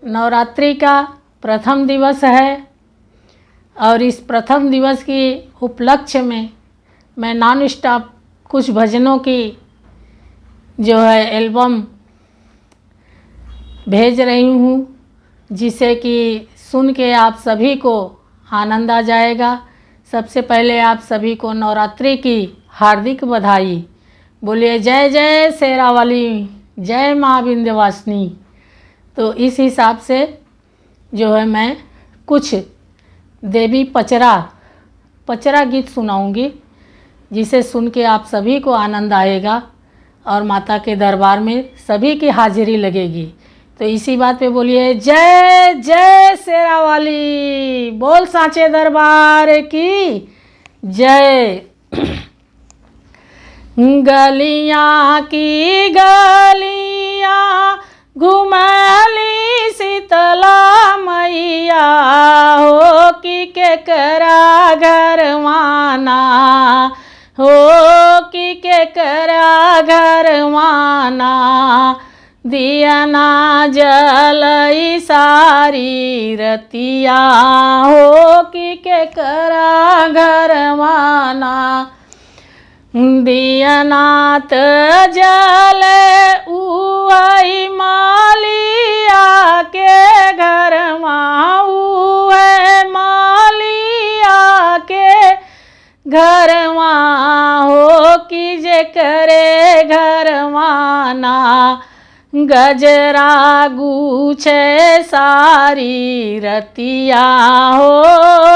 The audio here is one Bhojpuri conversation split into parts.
नवरात्रि का प्रथम दिवस है और इस प्रथम दिवस की उपलक्ष्य में मैं नॉन स्टॉप कुछ भजनों की जो है एल्बम भेज रही हूँ, जिसे कि सुन के आप सभी को आनंद आ जाएगा। सबसे पहले आप सभी को नवरात्रि की हार्दिक बधाई। बोलिए जय जय शेरा वाली, जय माँ विंध्यवासिनी। तो इस हिसाब से जो है मैं कुछ देवी पचरा गीत सुनाऊंगी, जिसे सुन के आप सभी को आनंद आएगा और माता के दरबार में सभी की हाजिरी लगेगी। तो इसी बात पे बोलिए जय जय शेरा वाली, बोल सांचे दरबार की जय। गलियाँ की गलियाँ घुमली शीतला मैया हो कि केकरा घरवाना, हो कि केकरा घरवाना। दियना जलई सारी रतिया हो कि केकरा घरवाना। दियनात जले उहई मालिया के घरवा, उहे मालिया के घरवा हो कि जे करे घरवाना। गजरा गुछे सारी रतिया हो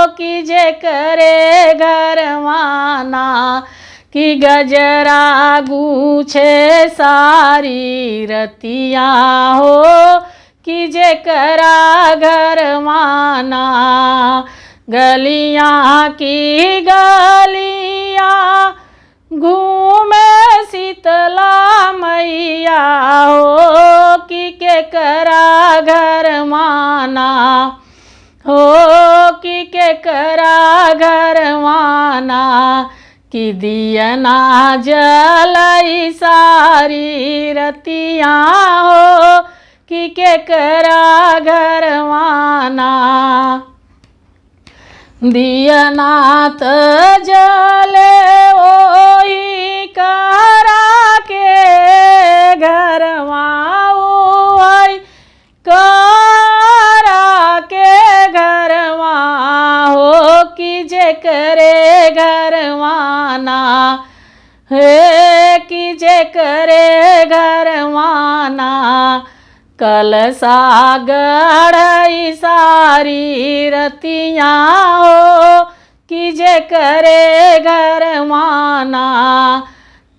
कि जे करे घरवाना। कि गजरा गुछे सारी रतिया हो कि जे करा घरवाना। गलियाँ की गलियाँ घूमे शीतला मैया हो कि केकरा घरवाना, हो कि केकरा घरवाना। कि दियना जलई सारी रतिया हो कि केकरा घरवाना। दियनात जले ओही करा के घरवा, ओही करा के घरवा हो कि जे करे घरवाना। हे कि जे करे घरवाना। कलसा गढ़ई सारी रतिया हो कि जे करे घरवाना।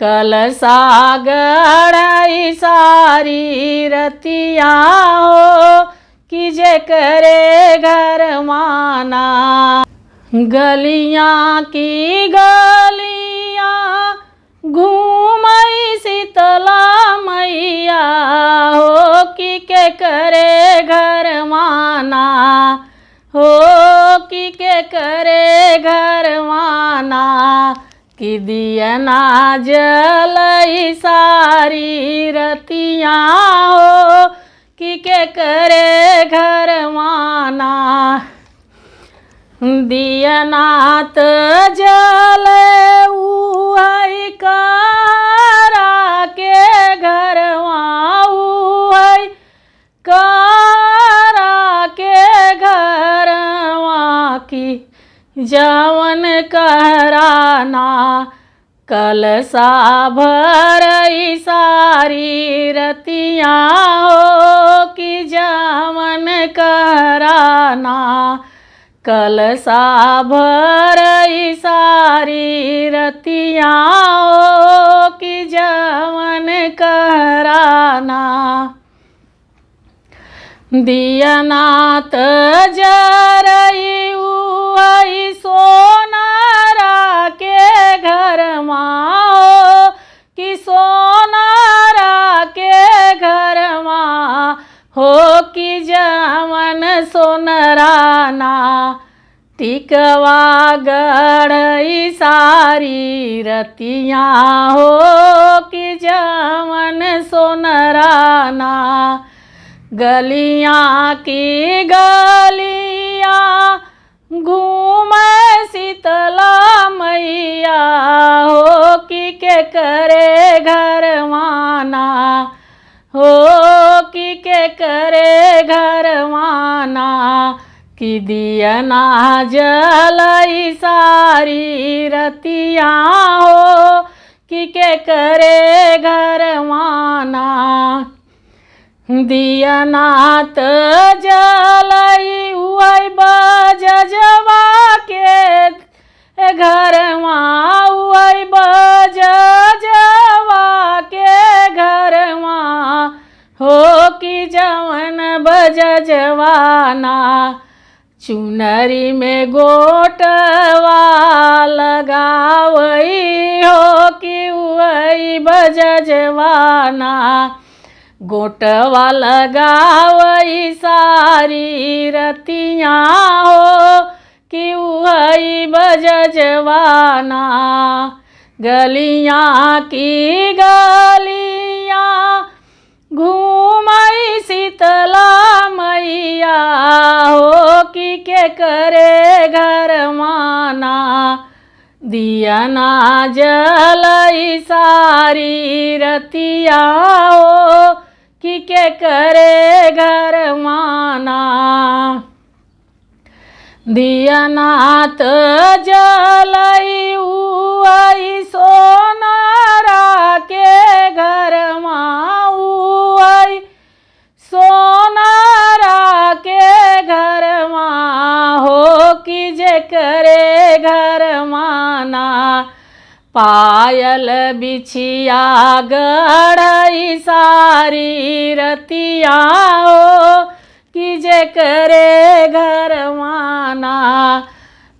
कलसा गढ़ई सारी रतिया हो कि जे करे घरवाना। गलियाँ की गलियाँ घूमई शीतला मैया हो कि केकरे घरवाना, हो कि केकरे घरवाना। कि दियना जलई सारी रतिया हो कि केकरे घरवाना। दियनात जले उहई करा के घरवा, उहई करा के घरवा। की जवन कहराना। कलसा भरई सारी रतिया हो कि जवन कहराना। कलसा भरई सारी रतिया हो कि जवन कहराना। दियनात जरई उहई सोनारा के घरवा हो कि सोनारा के घरवा हो कि जवन सोनराना। टिकवा गढ़ई सारी रतिया हो कि जवन सोनराना। गलियाँ की गलियाँ घूमे शीतला मैया हो कि के करे घरवाना हो कि के करे घरवाना कि दियना जलई सारी रतिया हो कि के करे घरवाना दियनात जलई उई बजवा के घरवा उई बजवा के घरवा हो कि जवन बजवाना चुनरी में गोटवा लगावई हो कि उई बजवाना गोटवा लगावई सारी रतिया हो कि उई बजवाना गलियाँ की गलियाँ घूमई शीतला मैया हो कि के करे घरवाना दियना जलई सारी रतिया हो कि के करे घरवाना दियनात जलई उई सोनारा के घरवा उई सोनारा के घरवा हो कि जे करे घरवाना पायल बिछिया गढ़ई सारी रतिया हो कि जे करे घरवाना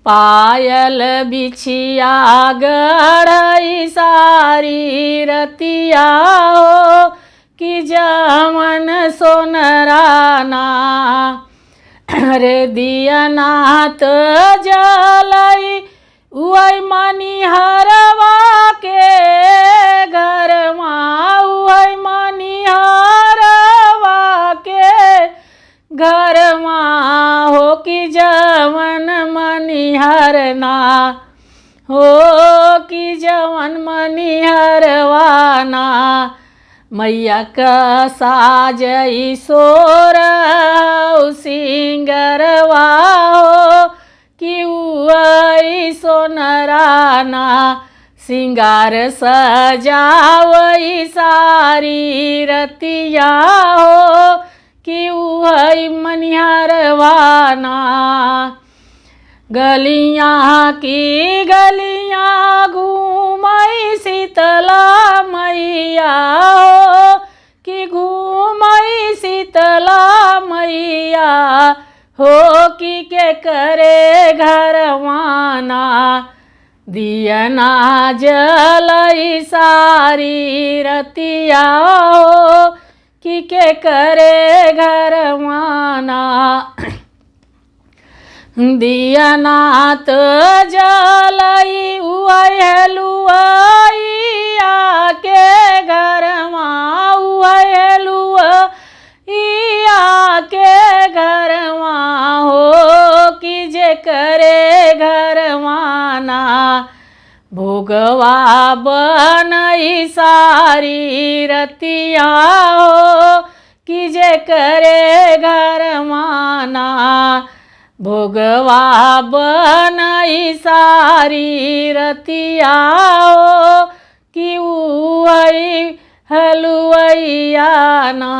पायल बिछिया गढ़ई सारी रतिया हो कि जमन सोनराना रे दियनात जलई उई मनिहरवा के घरवा उई मनिहरवा के घरवा हो कि जवन मनिहरना हो कि जवन मनिहरवाना मैया का साजई सोर सिंगरवा हो कि उई सोनराना सिंगार सजावई सारी रतिया हो कि उई मनिहरवाना गलियाँ की गलियाँ घूमई शीतला मैया हो कि घूमई शीतला मैया हो कि के करे घरवाना दियना जलई सारी रतिया हो कि के करे घरवाना दियनात जलई उई हेलुआई के घरवा उई हेलुआई के घरवा हो कि जे करे घरवाना भोगवा बनई सारी रतिया हो कि जे करे घरवाना भोगवा बनई सारी रतिया हो कि उई हलुआना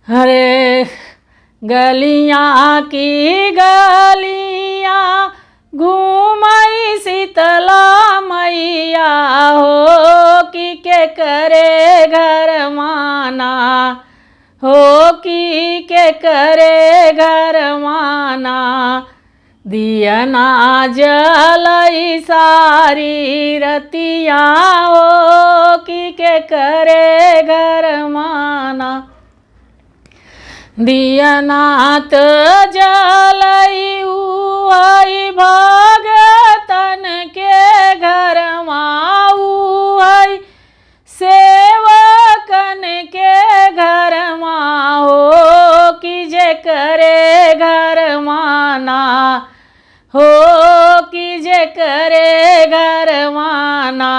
हरे गलियाँ की गलियाँ घूमई शीतला मैया हो कि के करे घरवाना हो कि के करे घरवाना दियना जलई सारी रतिया हो कि के करे घरवाना दियनात जलई उई भगतन के घरवा उई सेवकन के घरवा जे करे घर माना हो, कि जे करे घर माना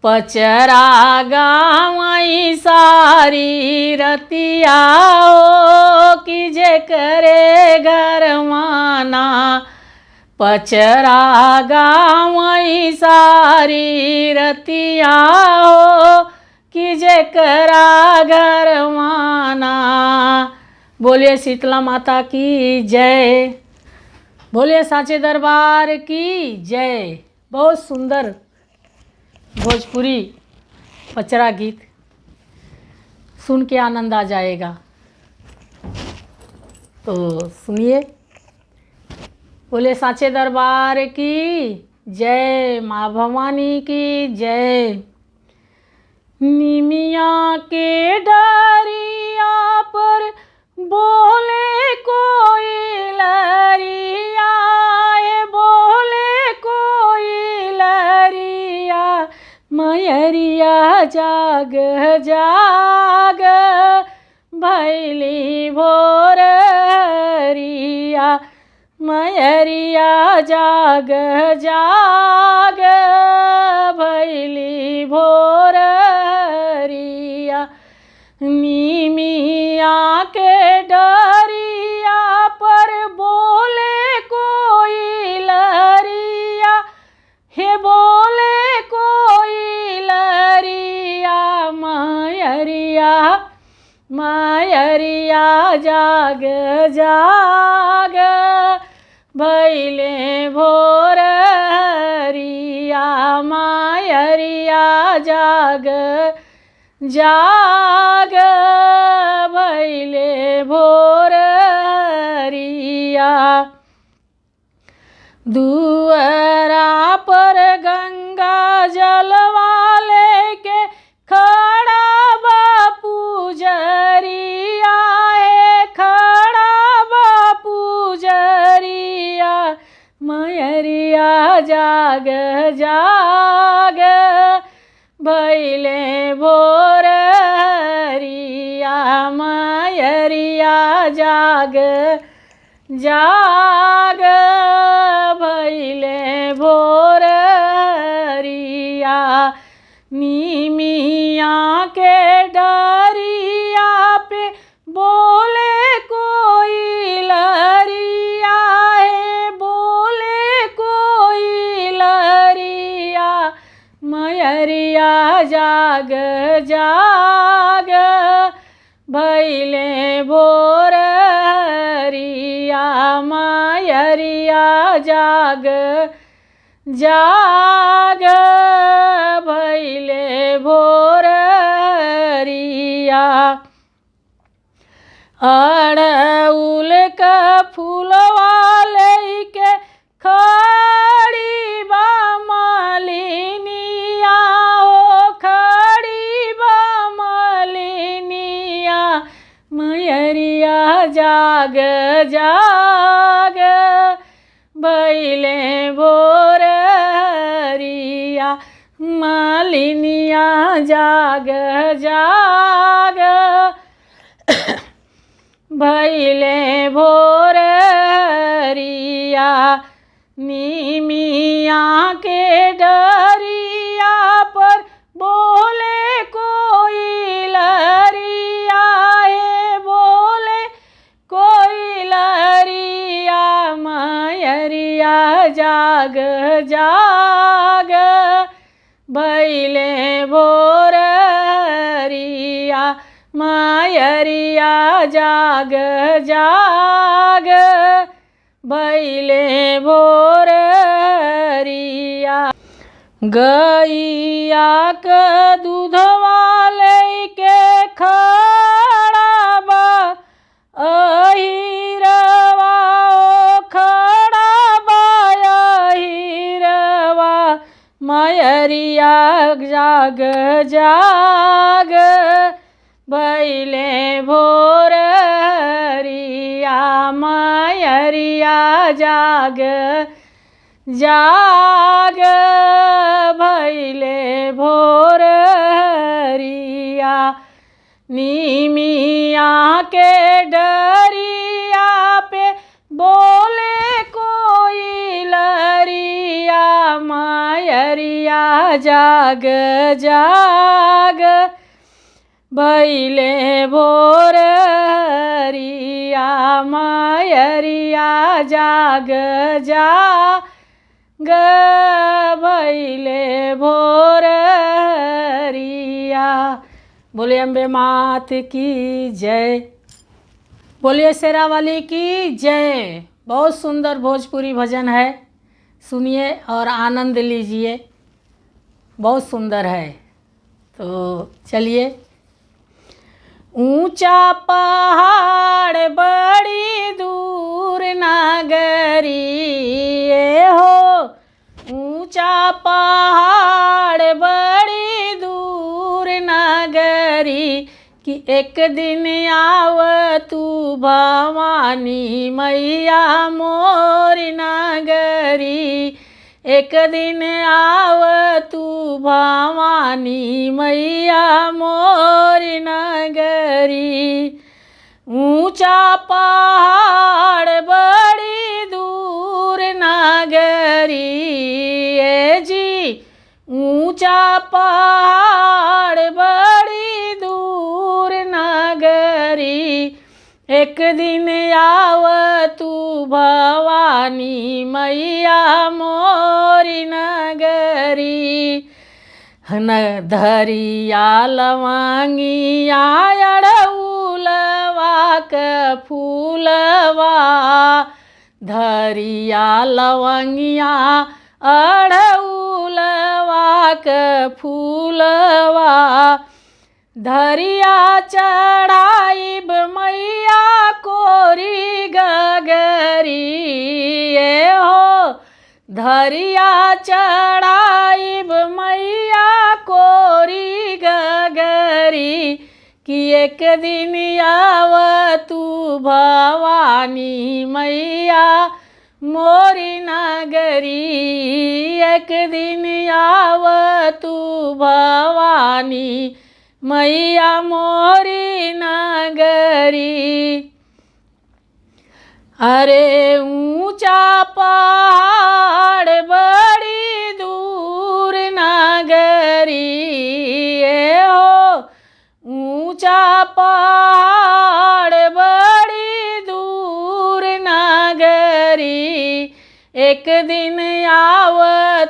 पचरा गावई सारी रतिया हो, कि जे करे घर माना पचरा गावई सारी रतिया हो, कि जे करा घर माना। बोलिए शीतला माता की जय, बोलिए साचे दरबार की जय। बहुत सुंदर भोजपुरी पचरा गीत, सुन के आनंद आ जाएगा। तो सुनिए। बोले साचे दरबार की जय, माँ भवानी की जय। निमिया के डरिया पर बोले कोई लरिया, बोले कोई लरिया, मयरिया जाग जाग भैली भोरिया, मयरिया जाग जाग भैली भोरिया। निमिया के डरिया पर बोले कोई लरिया, हे बोले कोई लरिया, मयरिया मयरिया जाग जाग भैले भोरिया, मयरिया जाग जाग भैले भोरिया। दुअरा पर गंगा जलवा लेके खड़ा बापू जरिया, है खड़ा बापू जरिया, मयरिया जाग जाग भैले भोरिया, मयरिया जाग जाग भैले भोरिया। निमिया के डरिया पे बोले कोई लरिया, है बोले कोई लरिया, मयरिया जाग जाग भैले भोरिया, मयरिया जाग जाग भैले भोरिया। अड़उल का फूलवा लेके खड़ी बा मालिनिया, हो खड़ी बा मालिनिया, मयरिया जाग जाग भैले भोरिया, मालिनिया जाग जाग भैले भोरिया। निमिया के डरिया पर बोले कोई लरिया, है बोले कोई लरिया, मयरिया जाग जाग भैले भोरिया, मयरिया जाग जाग भैले भोरिया। गैया का दूधवा लेके खड़ा बा अहिरवा, खड़ा बा अहिरवा, मयरिया जाग जाग भैले भोरिया, मयरिया जाग जाग भैले भोरिया। निमिया के डरी जाग जाग भैले भोर हरिया मायरिया जाग जाग भैले भोर हरिया। बोले अम्बे मात की जय, बोलिए शेरावाली की जय। बहुत सुंदर भोजपुरी भजन है, सुनिए और आनंद लीजिए, बहुत सुंदर है। तो चलिए। ऊंचा पहाड़ बड़ी दूर नगरी हो, ऊंचा पहाड़ बड़ी दूर नगरी कि एक दिन आव तू भवानी मैया मोरी नगरी। एक दिन आव तू भवानी मैया मोरी नगरी। ऊंचा पहाड़ बड़ी दूर नगरी जी, ऊंचा पहाड़ बड़ी दूर नगरी। एक दिन आव तू भवानी मैया मोरी नगरी। धरिया लवंगिया अड़उलवा क फूलवा, धरिया लवंगिया अड़उलवा क फूलवा। धरिया चढ़ाइब मैया कोरी गगरी हो, धरिया चढ़ाइब मैया कोरी गगरी कि एक दिन आव तू भवानी मैया मोरी नगरी। एक दिन आव तू भवानी मैया मोरी नगरी। अरे ऊंचा पहाड़ बड़ी दूर नगरी हो, ऊंचा पहाड़ बड़ी दूर नगरी। एक दिन आव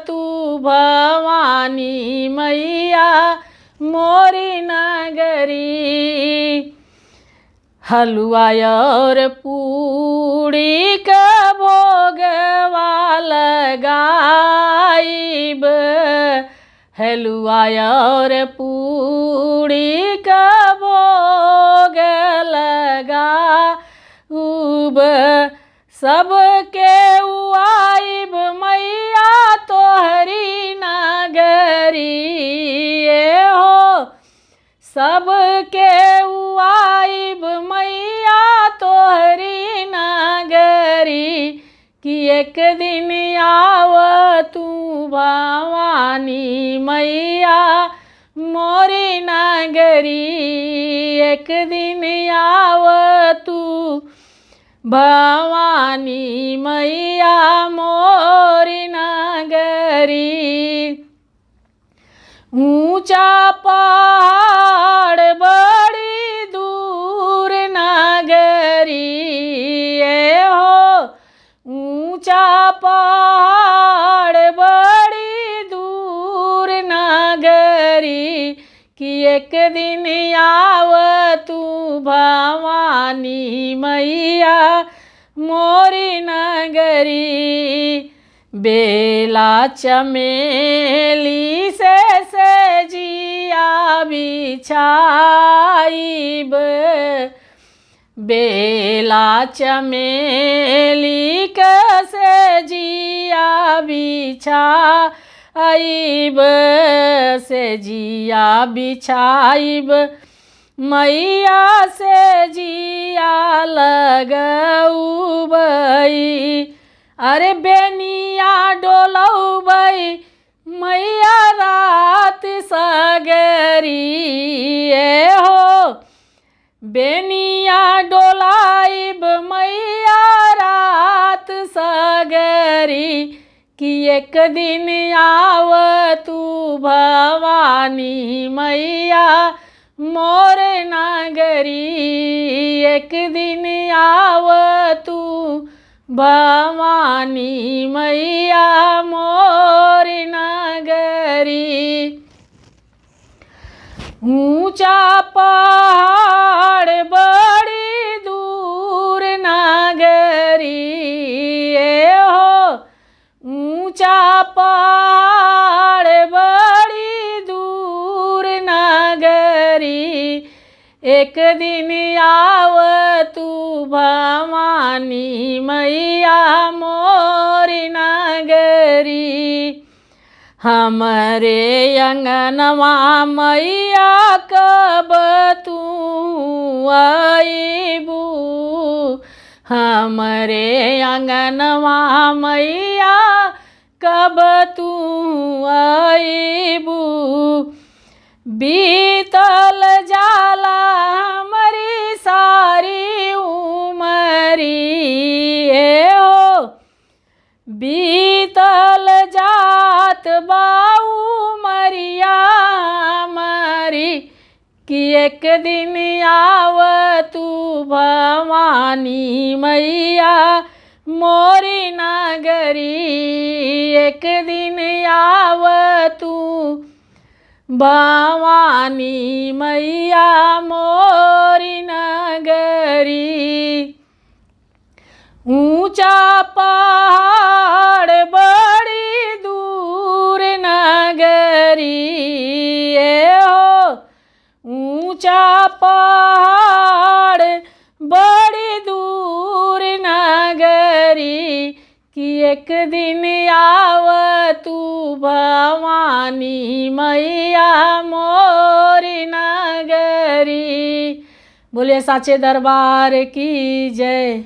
तू भवानी मैया मोरी नगरी। हलवा और पूड़ी का भोगवा लगाइब, हलवा और पूड़ी का भोग लगाउब। सबके आइब मैया तोहरी नगरी हो, सबके आइब मैया तोहरी नगरी कि एक दिन आव तू भवानी मैया मोरी नगरी। एक दिन आव तू भवानी मैया मोरी नगरी। ऊंचा पहाड़ बड़ी दूर नगरी हो, ऊंचा पहाड़ बड़ी दूर नगरी कि एक दिन आव तू भवानी मैया मोरी नगरी। बेला चमेली से जिया बिछाइब, बेला चमेली से जिया बिछाइब, से जिया बिछाइब मैया से जिया लगउबई। अरे बेनिया डोलउबई मैया रात सगरी हो, बेनिया डोलाइब मैया रात सगरी कि एक दिन आव तू भवानी मैया मोर नगरी, एक दिन आव तू भवानी मैया मोर नगरी। ऊंचा पहाड़ बड़ी दूर नगरी, हो ऊंचा पहाड़ बड़ी दूर नगरी, एक दिन आव तू भवानी मैया मोर नगरी। हमरे अंगनवा मैया कब तू आईबू, हमरे अंगनवा मैया कब तू आईबू। बीतल जाला हमारी सारी उमरी, हो बीतल जात बाऊ मरिया मरी, कि एक दिन आव तू भवानी मैया मोरी नगरी, एक दिन आव तू भवानी मैया मोरी नगरी। ऊंचा पहाड़ बड़ी दूर नगरी, हो ऊंचा पहाड़ बड़ी दूर नगरी, कि एक दिन आव तू भवानी मैया मोरी नगरी। बोलिए साचे दरबार की जय।